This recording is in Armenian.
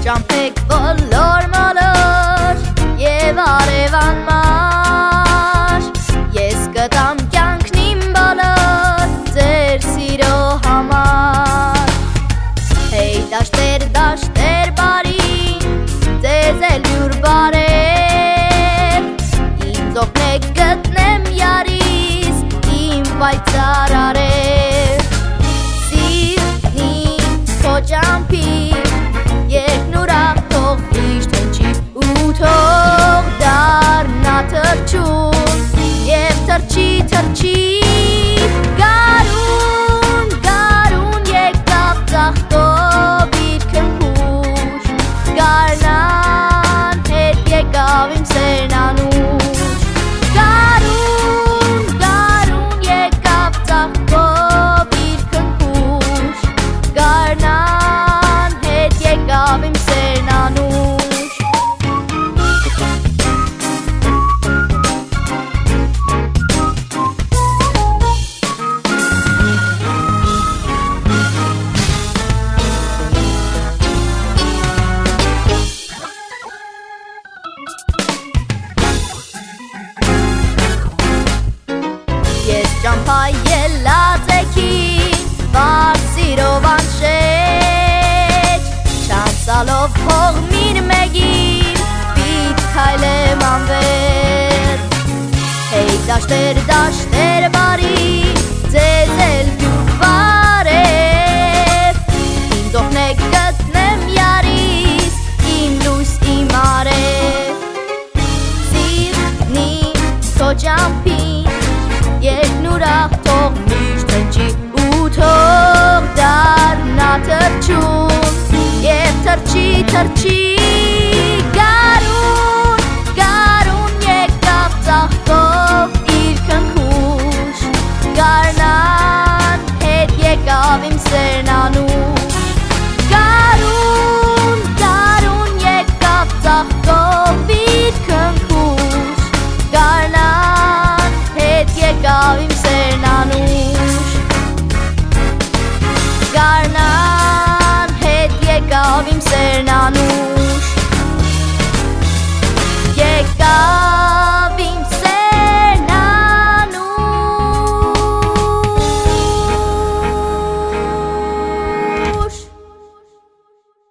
Ճամփեք բոլոր մոլոր եւ արևան մար Ես կտամ կյանքն իմ բոլոր ձեր սիրո համար Հեյ դաշտեր բարի ձեզ էլ յուր բարև Ինձ օգնեք գտնեմ յարիս իմ պայծառ արև Սիրնի քո ճամփին Երկն ուրախ թող միշտ հնչի ու թող դառնա թռչուն և թռչի Գարուն եկավ ծաղկով իր քնքուշ Գարնան հետ եկավ իմ սերն անուշ Գարուն եկավ ծաղկով իր քնքուշ Գարնան հետ եկավ իմ սերն անուշ Ես ճամփա ելած եկին, վար սիրով անշեջ Չանցալով հողմին մեկին, պիտ քայլեմ անվեր Հեյ դաշտեր բարի, ձեզ էլ յուր բարև Ինձ օգնեք գտնեմ յարիս, իմ լույս իմ արև Սիրնի քո ճամփին Երկն ուրախ թող միշտ հնչի ու թող դառնա թռչուն և թռչի Գարուն եկավ ծաղկով իր քնքուշ Գարնան հետ եկավ իմ սերն անուշ Գարուն եկավ ծաղկով իր քնքուշ Գարնան հետ եկավ իմ սերն անուշ Գարնան հետ եկավ իմ սերն անուշ